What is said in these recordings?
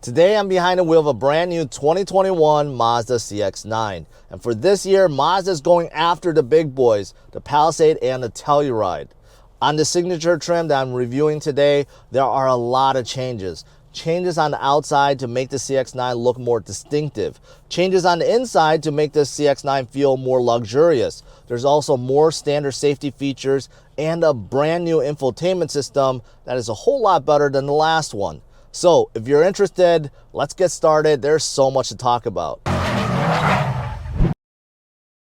Today I'm behind the wheel of a brand new 2021 Mazda CX-9. And for this year, Mazda is going after the big boys, the Palisade and the Telluride. On the Signature trim that I'm reviewing today, there are a lot of changes. Changes on the outside to make the CX-9 look more distinctive. Changes on the inside to make the CX-9 feel more luxurious. There's also more standard safety features and a brand new infotainment system that is a whole lot better than the last one. So if you're interested, let's get started. There's so much to talk about.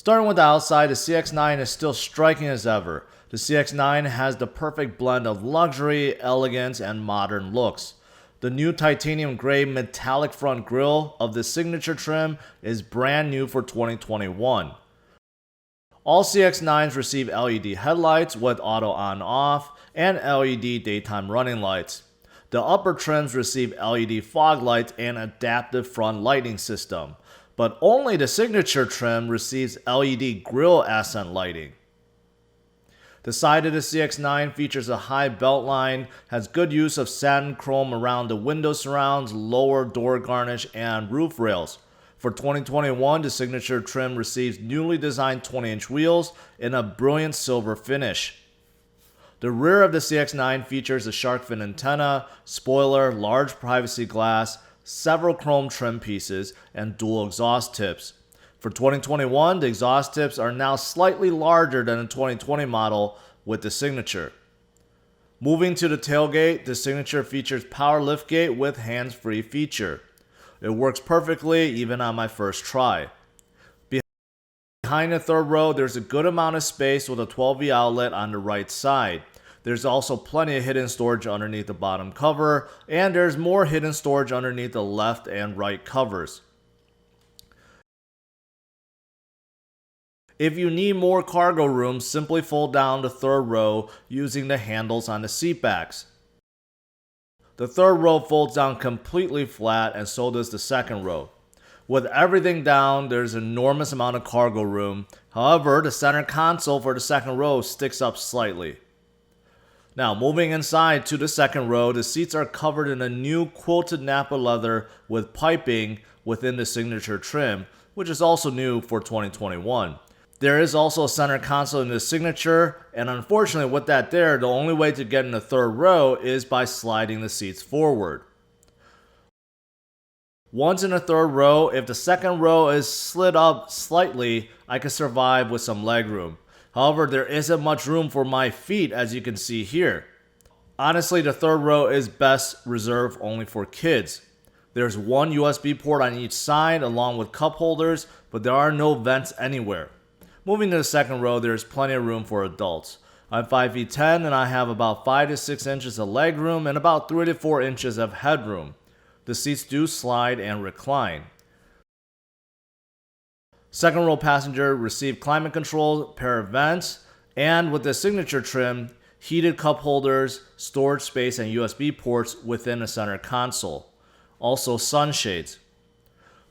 Starting with the outside, the CX-9 is still striking as ever. The CX-9 has the perfect blend of luxury, elegance, and modern looks. The new titanium gray metallic front grille of the Signature trim is brand new for 2021. All CX-9s receive LED headlights with auto on-off and LED daytime running lights. The upper trims receive LED fog lights and adaptive front lighting system, but only the Signature trim receives LED grille accent lighting. The side of the CX-9 features a high belt line, has good use of satin chrome around the window surrounds, lower door garnish, and roof rails. For 2021, the Signature trim receives newly designed 20-inch wheels in a brilliant silver finish. The rear of the CX-9 features a shark fin antenna, spoiler, large privacy glass, several chrome trim pieces, and dual exhaust tips. For 2021, the exhaust tips are now slightly larger than the 2020 model with the Signature. Moving to the tailgate, the Signature features power liftgate with hands-free feature. It works perfectly even on my first try. Behind the third row, there's a good amount of space with a 12V outlet on the right side. There's also plenty of hidden storage underneath the bottom cover, and there's more hidden storage underneath the left and right covers. If you need more cargo room, simply fold down the third row using the handles on the seat backs. The third row folds down completely flat, and so does the second row. With everything down, there's an enormous amount of cargo room. However, the center console for the second row sticks up slightly. Now, moving inside to the second row, the seats are covered in a new quilted Napa leather with piping within the Signature trim, which is also new for 2021. There is also a center console in the Signature, and unfortunately with that there, the only way to get in the third row is by sliding the seats forward. Once in the third row, if the second row is slid up slightly, I can survive with some legroom. However, there isn't much room for my feet, as you can see here. Honestly, the third row is best reserved only for kids. There's one USB port on each side along with cup holders, but there are no vents anywhere. Moving to the second row, there's plenty of room for adults. I'm 5 feet 10 and I have about 5 to 6 inches of legroom and about 3 to 4 inches of headroom. The seats do slide and recline. Second row passenger received climate control, pair of vents, and with the Signature trim, heated cup holders, storage space, and USB ports within the center console. Also sunshades.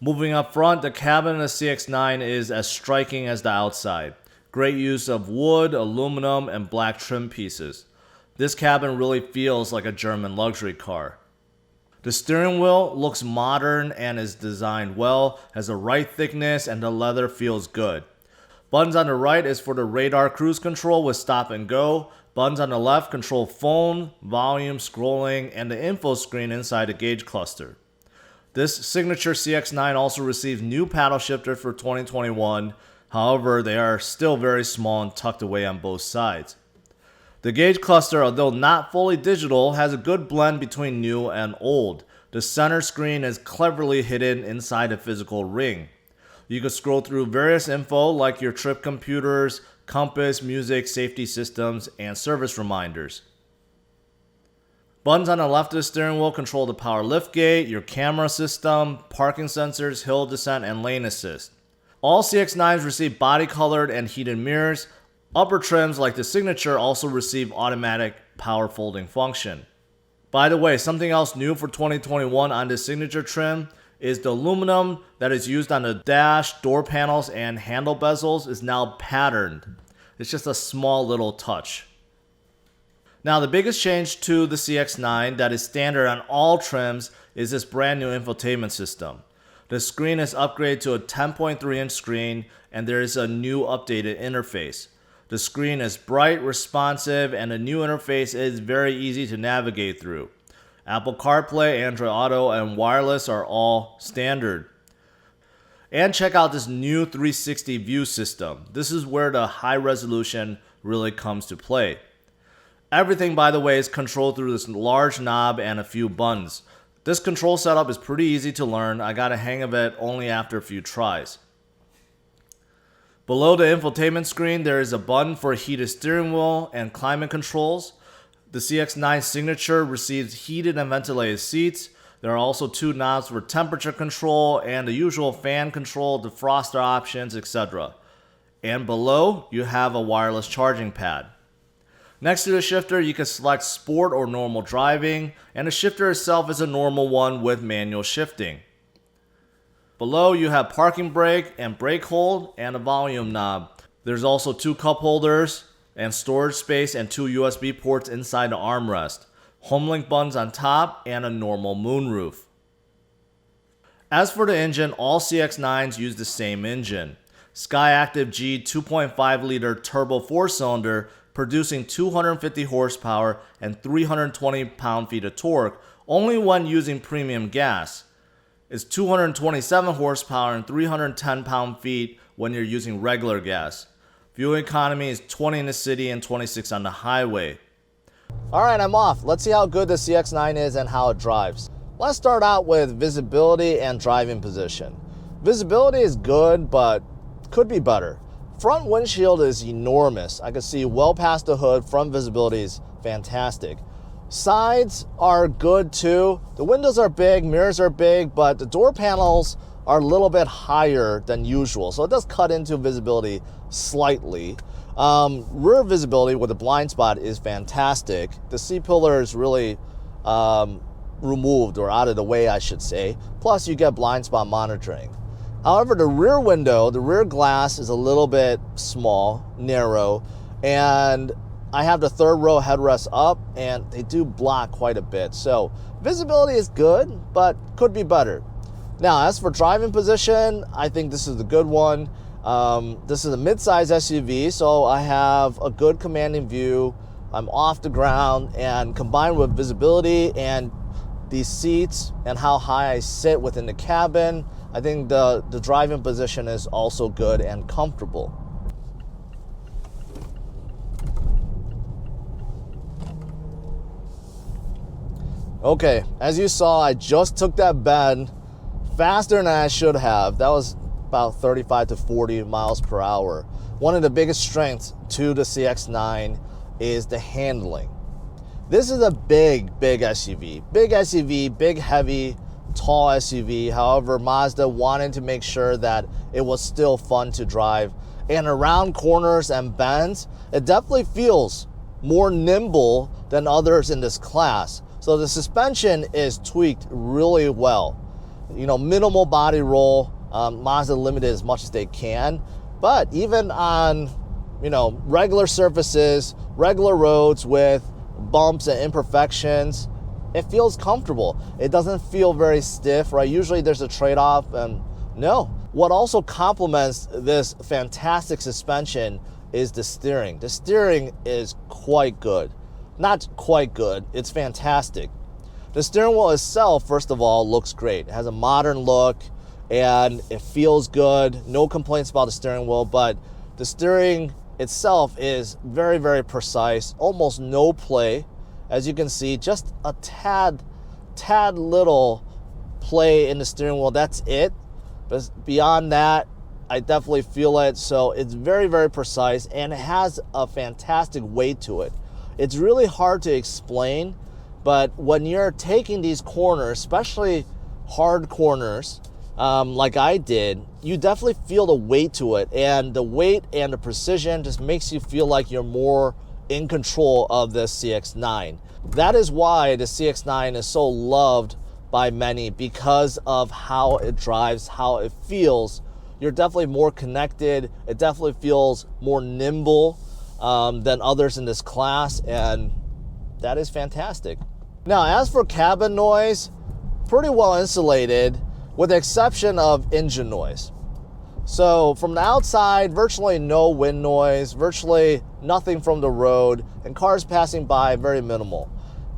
Moving up front, the cabin of the CX-9 is as striking as the outside. Great use of wood, aluminum, and black trim pieces. This cabin really feels like a German luxury car. The steering wheel looks modern and is designed well, has the right thickness, and the leather feels good. Buttons on the right is for the radar cruise control with stop and go. Buttons on the left control phone, volume, scrolling, and the info screen inside the gauge cluster. This Signature CX-9 also receives new paddle shifters for 2021. However, they are still very small and tucked away on both sides. The gauge cluster, although not fully digital, has a good blend between new and old. The center screen is cleverly hidden inside a physical ring. You can scroll through various info like your trip computers, compass, music, safety systems, and service reminders. Buttons on the left of the steering wheel control the power liftgate, your camera system, parking sensors, hill descent, and lane assist. All CX-9s receive body-colored and heated mirrors. Upper trims like the Signature also receive automatic power folding function. By the way, something else new for 2021 on the Signature trim is the aluminum that is used on the dash, door panels, and handle bezels is now patterned. It's just a small little touch. Now, the biggest change to the CX-9 that is standard on all trims is this brand new infotainment system. The screen is upgraded to a 10.3-inch screen, and there is a new updated interface. The screen is bright, responsive, and the new interface is very easy to navigate through. Apple CarPlay, Android Auto, and wireless are all standard. And check out this new 360 view system. This is where the high resolution really comes to play. Everything, by the way, is controlled through this large knob and a few buttons. This control setup is pretty easy to learn. I got a hang of it only after a few tries. Below the infotainment screen, there is a button for heated steering wheel and climate controls. The CX-9 Signature receives heated and ventilated seats. There are also 2 knobs for temperature control and the usual fan control, defroster options, etc. And below, you have a wireless charging pad. Next to the shifter, you can select sport or normal driving, and the shifter itself is a normal one with manual shifting. Below, you have parking brake and brake hold and a volume knob. There's also 2 cup holders and storage space and 2 USB ports inside the armrest. Homelink buttons on top and a normal moonroof. As for the engine, all CX-9s use the same engine. Skyactiv G 2.5-liter turbo 4-cylinder producing 250 horsepower and 320 pound-feet of torque only when using premium gas. It's 227 horsepower and 310 pound-feet when you're using regular gas. Fuel economy is 20 in the city and 26 on the highway. Alright, I'm off. Let's see how good the CX-9 is and how it drives. Let's start out with visibility and driving position. Visibility is good, but could be better. Front windshield is enormous. I can see well past the hood. Front visibility is fantastic. Sides are good too. The windows are big, mirrors are big, but the door panels are a little bit higher than usual. So it does cut into visibility slightly. Rear visibility with the blind spot is fantastic. The C-pillar is really removed or out of the way, I should say. Plus you get blind spot monitoring. However, the rear window, the rear glass is a little bit small, narrow, and I have the 3rd row headrest up and they do block quite a bit. So visibility is good, but could be better. Now, as for driving position, I think this is the good one. This is a mid-size SUV, so I have a good commanding view. I'm off the ground, and combined with visibility and these seats and how high I sit within the cabin, I think the driving position is also good and comfortable. Okay, as you saw, I just took that bend faster than I should have. That was about 35 to 40 miles per hour. One of the biggest strengths to the CX-9 is the handling. This is a big SUV. Big SUV, big, heavy, tall SUV. However, Mazda wanted to make sure that it was still fun to drive. And around corners and bends, it definitely feels more nimble than others in this class. So the suspension is tweaked really well. You know, minimal body roll. Mazda limited as much as they can. But even on, regular surfaces, regular roads with bumps and imperfections, it feels comfortable. It doesn't feel very stiff, right? Usually there's a trade-off, and no. What also complements this fantastic suspension is the steering. The steering is quite good. Not quite good, it's fantastic. The steering wheel itself, first of all, looks great. It has a modern look and it feels good. No complaints about the steering wheel, but the steering itself is very, very precise. Almost no play. As you can see, just a tad little play in the steering wheel. That's it. But beyond that, I definitely feel it. So it's very, very precise, and it has a fantastic weight to it. It's really hard to explain, but when you're taking these corners, especially hard corners, like I did, you definitely feel the weight to it, and the weight and the precision just makes you feel like you're more in control of the CX-9. That is why the CX-9 is so loved by many, because of how it drives, how it feels. You're definitely more connected. It definitely feels more nimble than others in this class, and that is fantastic. Now, as for cabin noise, pretty well insulated with the exception of engine noise. So from the outside, virtually no wind noise, virtually nothing from the road, and cars passing by, very minimal.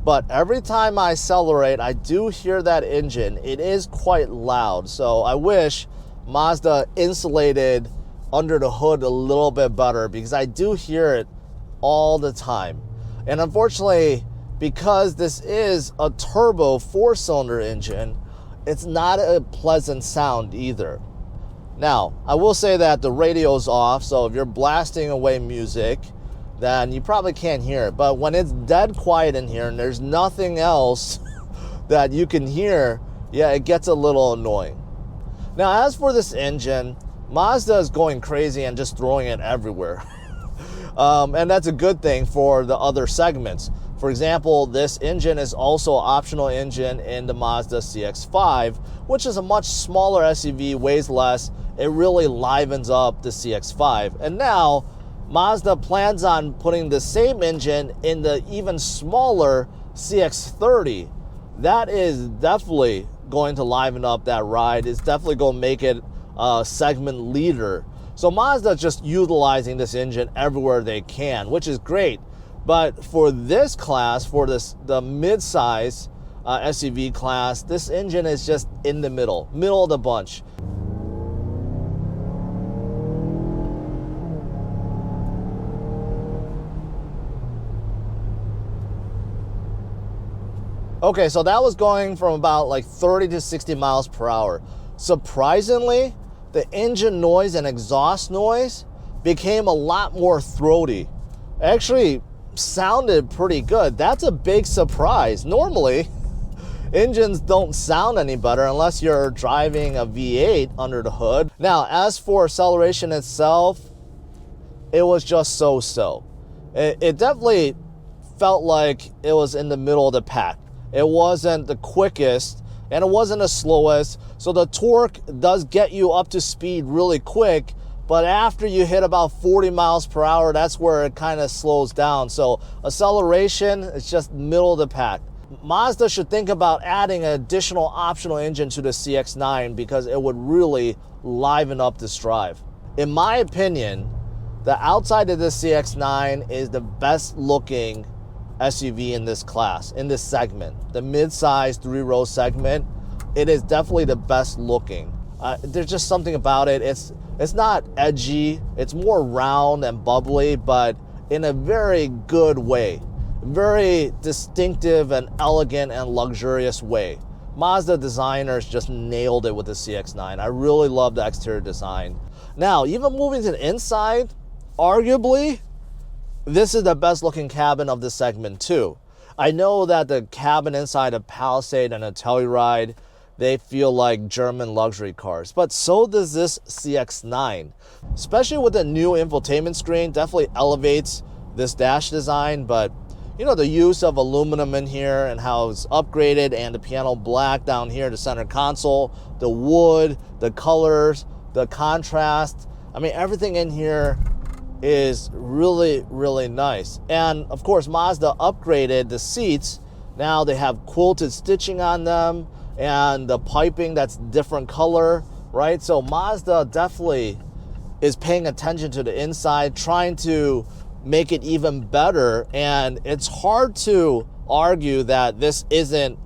But every time I accelerate, I do hear that engine. It is quite loud, so I wish Mazda insulated under the hood a little bit better, because I do hear it all the time. And unfortunately, because this is a turbo 4-cylinder engine, it's not a pleasant sound either. Now, I will say that the radio's off, so if you're blasting away music, then you probably can't hear it. But when it's dead quiet in here and there's nothing else that you can hear, yeah, it gets a little annoying. Now, as for this engine, Mazda is going crazy and just throwing it everywhere. And that's a good thing for the other segments. For example, this engine is also an optional engine in the Mazda CX-5, which is a much smaller SUV, weighs less. It really livens up the CX-5. And now, Mazda plans on putting the same engine in the even smaller CX-30. That is definitely going to liven up that ride. It's definitely going to make it a segment leader. So Mazda just utilizing this engine everywhere they can, which is great. But for this class, for the mid-size SUV class, this engine is just in the middle of the bunch. Okay, so that was going from about like 30 to 60 miles per hour. Surprisingly, the engine noise and exhaust noise became a lot more throaty. Actually sounded pretty good. That's a big surprise. Normally, engines don't sound any better unless you're driving a V8 under the hood. Now, as for acceleration itself, it was just so-so. It definitely felt like it was in the middle of the pack. It wasn't the quickest and it wasn't the slowest. So the torque does get you up to speed really quick, but after you hit about 40 miles per hour, that's where it kind of slows down. So acceleration is just middle of the pack. Mazda should think about adding an additional optional engine to the CX-9 because it would really liven up this drive. In my opinion, the outside of the CX-9 is the best looking SUV in this class, in this segment. The mid-size 3-row segment, it is definitely the best looking. There's just something about it. It's not edgy, it's more round and bubbly, but in a very good way. Very distinctive and elegant and luxurious way. Mazda designers just nailed it with the CX-9. I really love the exterior design. Now, even moving to the inside, arguably, this is the best looking cabin of this segment too. I know that the cabin inside a Palisade and a Telluride, they feel like German luxury cars, but so does this CX-9. Especially with the new infotainment screen, definitely elevates this dash design, but you know, the use of aluminum in here and how it's upgraded, and the piano black down here, the center console, the wood, the colors, the contrast. I mean, everything in here is really, really nice. And of course, Mazda upgraded the seats. Now they have quilted stitching on them and the piping that's different color, right? So Mazda definitely is paying attention to the inside, trying to make it even better. And it's hard to argue that this isn't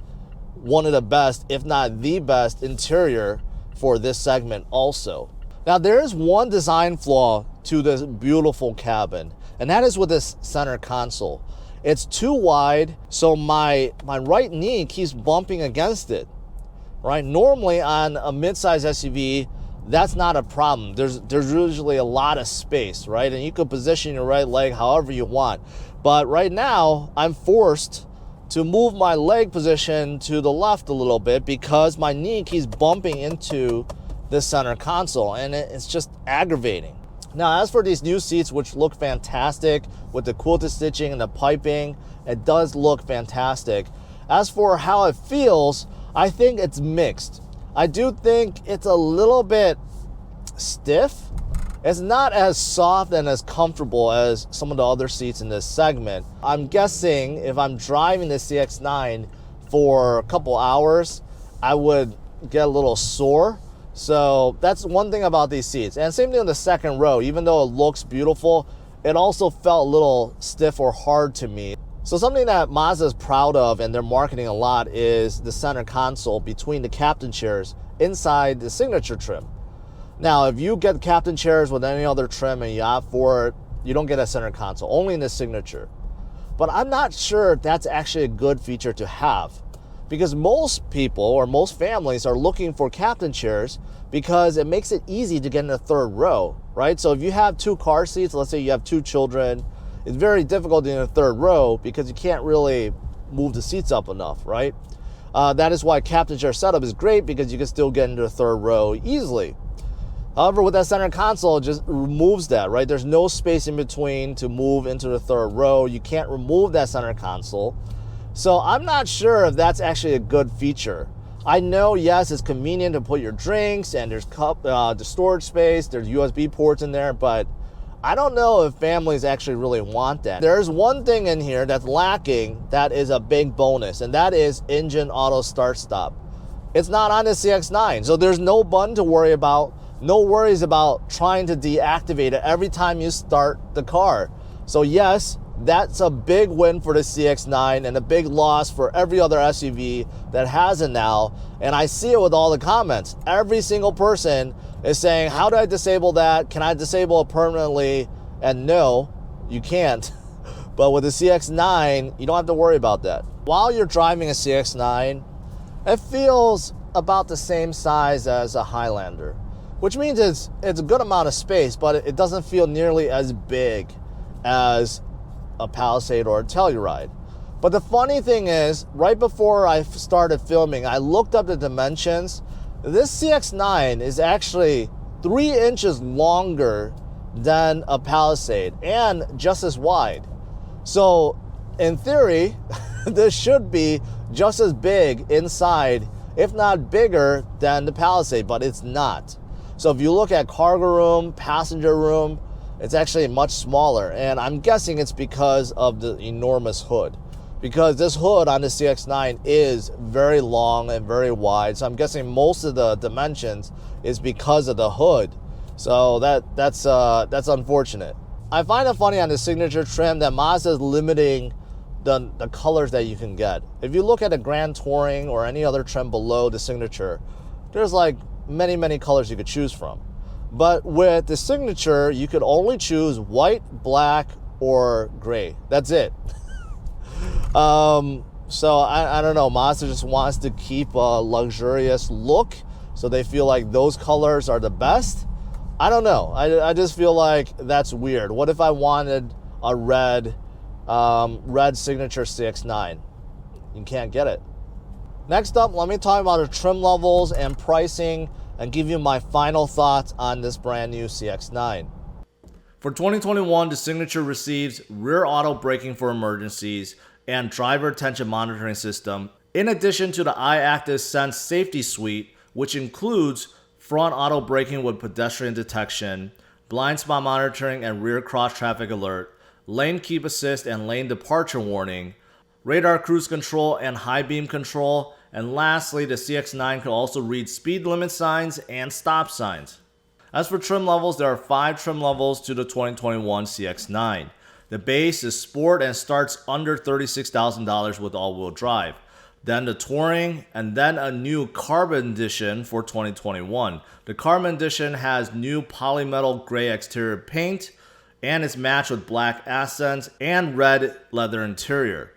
one of the best, if not the best interior for this segment also. Now, there is one design flaw to this beautiful cabin, and that is with this center console. It's too wide, so my right knee keeps bumping against it, right? Normally on a midsize SUV, that's not a problem. There's usually a lot of space, right? And you can position your right leg however you want. But right now, I'm forced to move my leg position to the left a little bit because my knee keeps bumping into this center console, and it's just aggravating. Now, as for these new seats, which look fantastic with the quilted stitching and the piping, it does look fantastic. As for how it feels, I think it's mixed. I do think it's a little bit stiff, It's not as soft and as comfortable as some of the other seats in this segment. I'm guessing if I'm driving the CX-9 for a couple hours, I would get a little sore. So that's one thing about these seats. And same thing in the second row. Even though it looks beautiful, it also felt a little stiff or hard to me. So something that Mazda is proud of, and they're marketing a lot, is the center console between the captain chairs inside the Signature trim. Now, if you get captain chairs with any other trim and you opt for it, you don't get a center console, only in the Signature. But I'm not sure that's actually a good feature to have, because most people or most families are looking for captain chairs because it makes it easy to get in the third row, right? So if you have 2 car seats, let's say you have 2 children, it's very difficult in the third row because you can't really move the seats up enough, right? That is why captain chair setup is great, because you can still get into the third row easily. However, with that center console, it just removes that, right? There's no space in between to move into the third row. You can't remove that center console. So I'm not sure if that's actually a good feature. I know, yes, it's convenient to put your drinks, and there's the storage space, there's USB ports in there, but I don't know if families actually really want that. There's one thing in here that's lacking that is a big bonus, and that is engine auto start stop. It's not on the CX-9, so there's no button to worry about. No worries about trying to deactivate it every time you start the car. So yes, that's a big win for the CX-9 and a big loss for every other SUV that has it now. And I see it with all the comments. Every single person is saying, how do I disable that? Can I disable it permanently? And no, you can't. But with the CX-9, you don't have to worry about that. While you're driving a CX-9, it feels about the same size as a Highlander, which means it's a good amount of space, but it doesn't feel nearly as big as a Palisade or a Telluride. But the funny thing is, right before I started filming, I looked up the dimensions. This CX-9 is actually 3 inches longer than a Palisade and just as wide. So in theory, this should be just as big inside, if not bigger than the Palisade, but it's not. So if you look at cargo room, passenger room, it's actually much smaller. And I'm guessing it's because of the enormous hood, because this hood on the CX-9 is very long and very wide. So I'm guessing most of the dimensions is because of the hood. So that's unfortunate. I find it funny on the Signature trim that Mazda is limiting the colors that you can get. If you look at a Grand Touring or any other trim below the Signature, there's like many colors you could choose from. But with the Signature, you could only choose white, black, or gray. That's it. So I don't know. Mazda just wants to keep a luxurious look, so they feel like those colors are the best. I don't know. I just feel like that's weird. What if I wanted a red Signature CX-9? You can't get it. Next up, let me talk about the trim levels and pricing and give you my final thoughts on this brand new CX-9. For 2021, the Signature receives rear auto braking for emergencies and driver attention monitoring system, in addition to the iActive Sense safety suite, which includes front auto braking with pedestrian detection, blind spot monitoring and rear cross traffic alert, lane keep assist and lane departure warning, radar cruise control and high beam control, and lastly, the CX-9 can also read speed limit signs and stop signs. As for trim levels, there are 5 trim levels to the 2021 CX-9. The base is Sport and starts under $36,000 with all-wheel drive. Then the Touring, and then a new Carbon Edition for 2021. The Carbon Edition has new polymetal gray exterior paint, and is matched with black accents and red leather interior.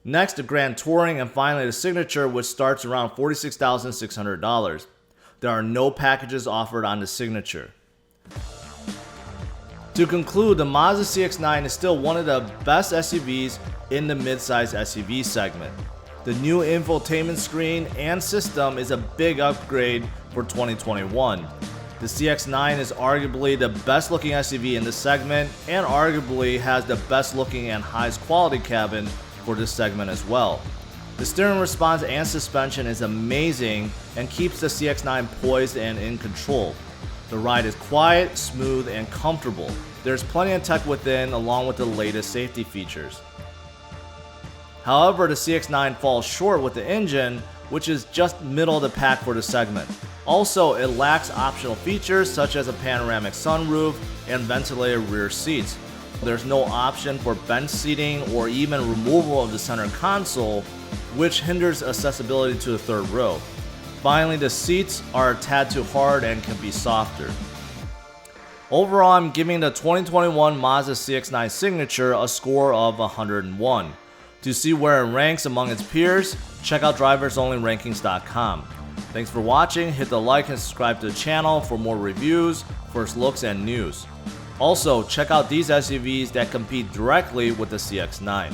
Next, the Grand Touring, and finally the Signature, which starts around $46,600. There are no packages offered on the Signature. To conclude, the Mazda CX-9 is still one of the best SUVs in the midsize SUV segment. The new infotainment screen and system is a big upgrade for 2021. The CX-9 is arguably the best looking SUV in the segment, and arguably has the best looking and highest quality cabin for this segment as well. The steering response and suspension is amazing and keeps the CX-9 poised and in control. The ride is quiet, smooth, and comfortable. There's plenty of tech within along with the latest safety features. However, the CX-9 falls short with the engine, which is just middle of the pack for the segment. Also, it lacks optional features such as a panoramic sunroof and ventilated rear seats. There's no option for bench seating or even removal of the center console, which hinders accessibility to the third row. Finally, the seats are a tad too hard and can be softer. Overall, I'm giving the 2021 Mazda CX-9 Signature a score of 101. To see where it ranks among its peers, check out driversonlyrankings.com. Thanks for watching, hit the like and subscribe to the channel for more reviews, first looks, and news. Also, check out these SUVs that compete directly with the CX-9.